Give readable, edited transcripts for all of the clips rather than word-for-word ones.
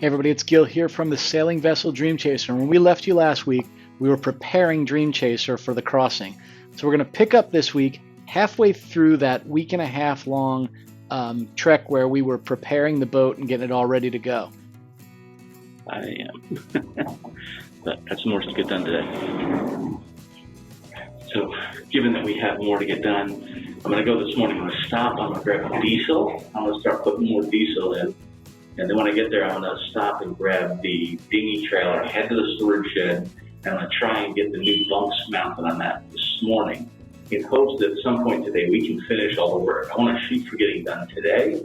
Hey everybody, it's Gil here from the sailing vessel Dream Chaser. And when we left you last week, we were preparing Dream Chaser for the crossing. So we're going to pick up this week halfway through that week and a half long trek where we were preparing the boat and getting it all ready to go. I am. But I have some more to get done today. So given that we have more to get done, I'm going to go this morning. I'm going to stop. I'm going to grab diesel. I'm going to start putting more diesel in. And then when I get there, I'm going to stop and grab the dinghy trailer, head to the storage shed, and I'm going to try and get the new bunks mounted on that this morning in hopes that at some point today we can finish all the work. I want to shoot for getting done today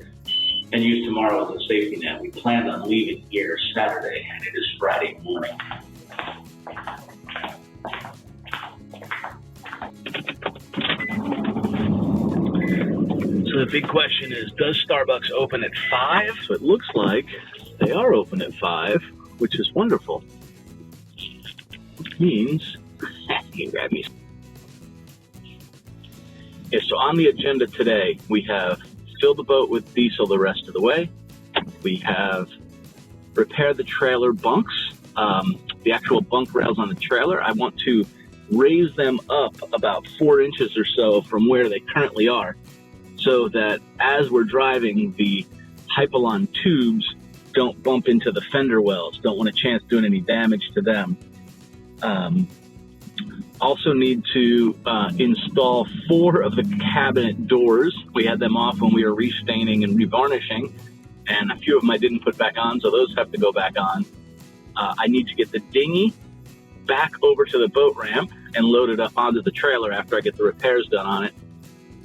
and use tomorrow as a safety net. We planned on leaving here Saturday, and it is Friday morning. So the big question is, does Starbucks open at 5? So it looks like they are open at 5, which is wonderful. Which means, you can grab me. Yeah, so on the agenda today, we have filled the boat with diesel the rest of the way. We have repaired the trailer bunks, the actual bunk rails on the trailer. I want to raise them up about 4 inches or so from where they currently are, so that as we're driving, the Hypalon tubes don't bump into the fender wells, don't want a chance doing any damage to them. Also need to install 4 of the cabinet doors. We had them off when we were restaining and revarnishing, and a few of them I didn't put back on, so those have to go back on. I need to get the dinghy back over to the boat ramp and load it up onto the trailer after I get the repairs done on it.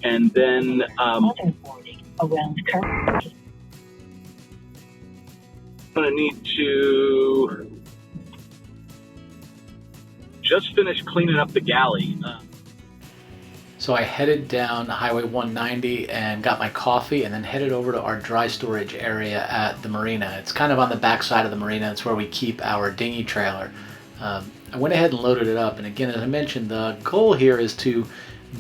And then I'm going to need to just finish cleaning up the galley. So I headed down Highway 190 and got my coffee and then headed over to our dry storage area at the marina. It's kind of on the back side of the marina. It's where we keep our dinghy trailer. I went ahead and loaded it up, and again, as I mentioned, the goal here is to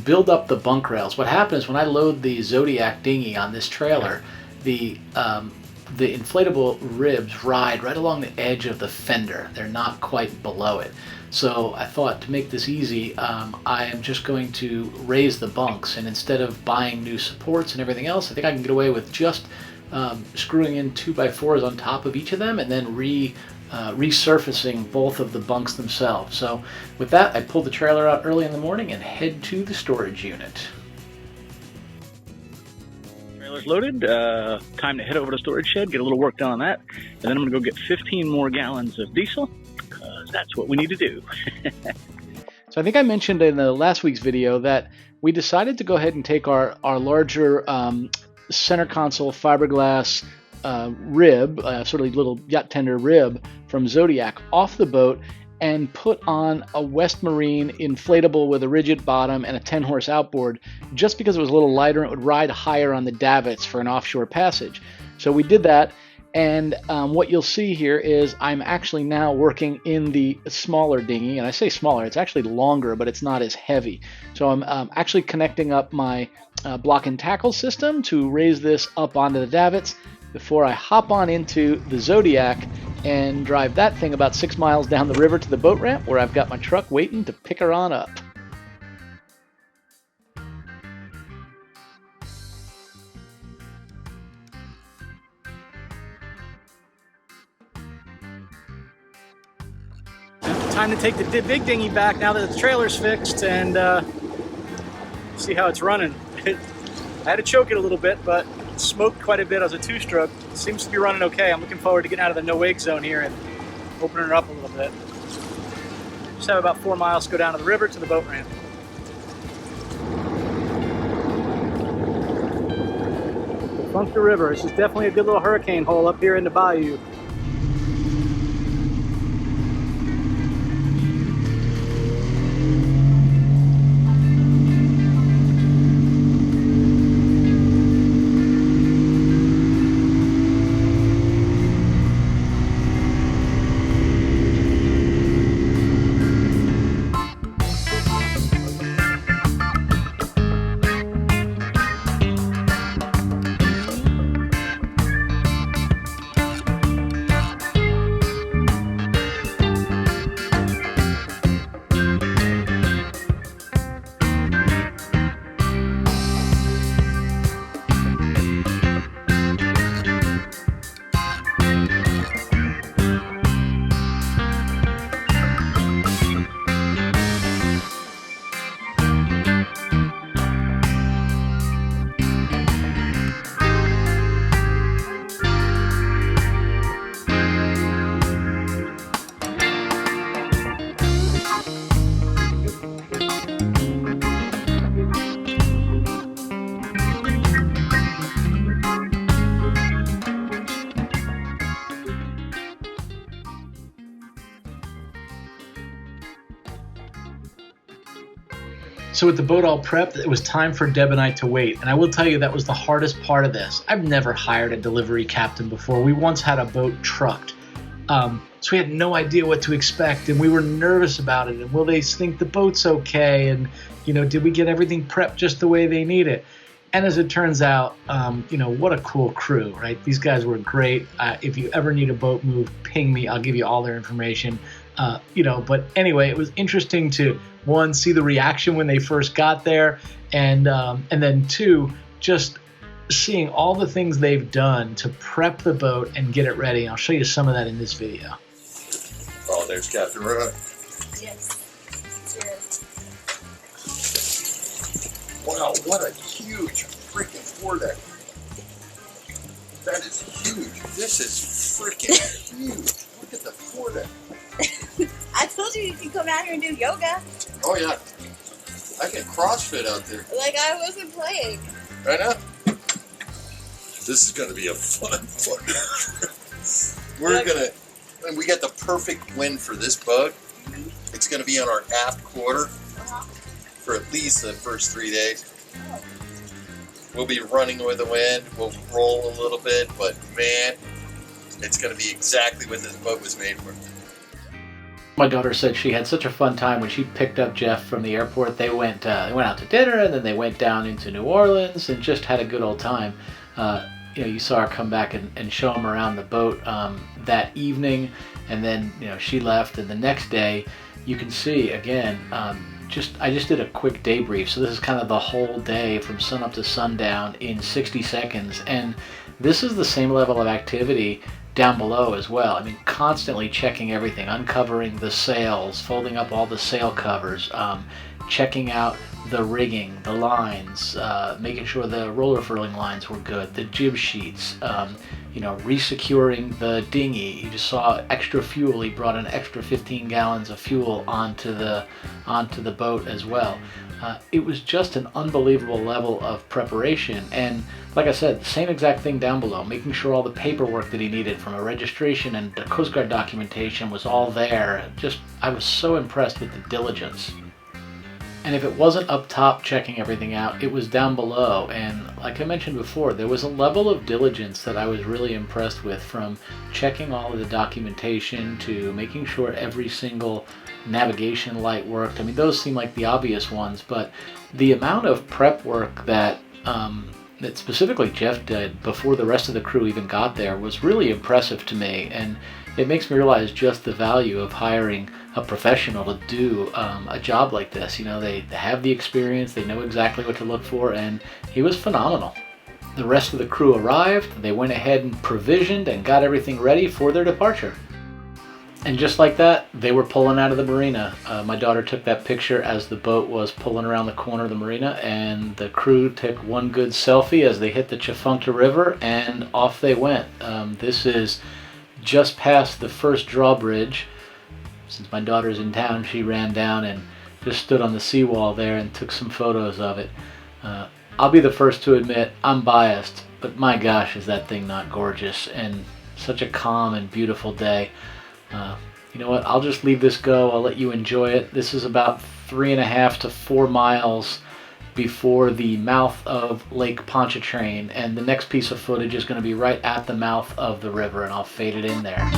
build up the bunk rails. What happens when I load the Zodiac dinghy on this trailer, the inflatable ribs ride right along the edge of the fender. They're not quite below it. So I thought, to make this easy, I am just going to raise the bunks, and instead of buying new supports and everything else, I think I can get away with just screwing in 2x4s on top of each of them and then resurfacing both of the bunks themselves. So with that, I pull the trailer out early in the morning and head to the storage unit. Trailer's loaded. Time to head over to storage shed, get a little work done on that, and then I'm going to go get 15 more gallons of diesel, because that's what we need to do. So I think I mentioned in the last week's video that we decided to go ahead and take our larger center console fiberglass rib, sort of little yacht tender rib from Zodiac, off the boat and put on a West Marine inflatable with a rigid bottom and a 10-horse outboard, just because it was a little lighter and it would ride higher on the davits for an offshore passage. So we did that, and what you'll see here is I'm actually now working in the smaller dinghy, and I say smaller, it's actually longer, but it's not as heavy. So I'm actually connecting up my block and tackle system to raise this up onto the davits before I hop on into the Zodiac and drive that thing about 6 miles down the river to the boat ramp, where I've got my truck waiting to pick her on up. Time to take the big dinghy back now that the trailer's fixed and see how it's running. I had to choke it a little bit, but it smoked quite a bit as a 2-stroke. It seems to be running okay. I'm looking forward to getting out of the no-wake zone here and opening it up a little bit. Just have about 4 miles to go down to the river to the boat ramp. Funker River. This is definitely a good little hurricane hole up here in the bayou. So with the boat all prepped, it was time for Deb and I to wait. And I will tell you that was the hardest part of this. I've never hired a delivery captain before. We once had a boat trucked. So we had no idea what to expect, and we were nervous about it. And will they think the boat's okay? And, you know, did we get everything prepped just the way they need it? And as it turns out, you know, what a cool crew, right? These guys were great. If you ever need a boat move, ping me. I'll give you all their information. You know, but anyway, it was interesting to, one, see the reaction when they first got there, and then two, just seeing all the things they've done to prep the boat and get it ready. I'll show you some of that in this video. Oh, there's Captain Rod. Yes. Cheers. Wow, what a huge freaking foredeck. That is huge. This is freaking huge. Look at the foredeck. I told you can come out here and do yoga. Oh, yeah. I can CrossFit out there. Like I wasn't playing. Right now? This is going to be a fun trip. We're going to, and we got the perfect wind for this boat. It's going to be on our aft quarter for at least the first 3 days. We'll be running with the wind. We'll roll a little bit, but man, it's going to be exactly what this boat was made for. My daughter said she had such a fun time when she picked up Jeff from the airport. They went out to dinner, and then they went down into New Orleans and just had a good old time. You know, you saw her come back and show him around the boat that evening, and then, you know, she left, and the next day you can see again. I just did a quick debrief, so this is kind of the whole day from sun up to sundown in 60 seconds, and this is the same level of activity down below as well. I mean, constantly checking everything, uncovering the sails, folding up all the sail covers, checking out the rigging, the lines, making sure the roller furling lines were good, the jib sheets, you know, resecuring the dinghy. You just saw extra fuel. He brought an extra 15 gallons of fuel onto the boat as well. It was just an unbelievable level of preparation, and like I said, the same exact thing down below, making sure all the paperwork that he needed from a registration and the Coast Guard documentation was all there. I was so impressed with the diligence. And if it wasn't up top checking everything out, it was down below. And like I mentioned before, there was a level of diligence that I was really impressed with, from checking all of the documentation to making sure every single navigation light worked. I mean, those seem like the obvious ones, but the amount of prep work that specifically Jeff did before the rest of the crew even got there was really impressive to me, and it makes me realize just the value of hiring a professional to do a job like this. You know, they have the experience, they know exactly what to look for, and he was phenomenal. The rest of the crew arrived, they went ahead and provisioned and got everything ready for their departure. And just like that, they were pulling out of the marina. My daughter took that picture as the boat was pulling around the corner of the marina, and the crew took one good selfie as they hit the Chafuncta River, and off they went. This is just past the first drawbridge. Since my daughter's in town, she ran down and just stood on the seawall there and took some photos of it. I'll be the first to admit I'm biased, but my gosh, is that thing not gorgeous, and such a calm and beautiful day. You know what, I'll just leave this go. I'll let you enjoy it. This is about 3.5 to 4 miles before the mouth of Lake Pontchartrain, and the next piece of footage is going to be right at the mouth of the river, and I'll fade it in there.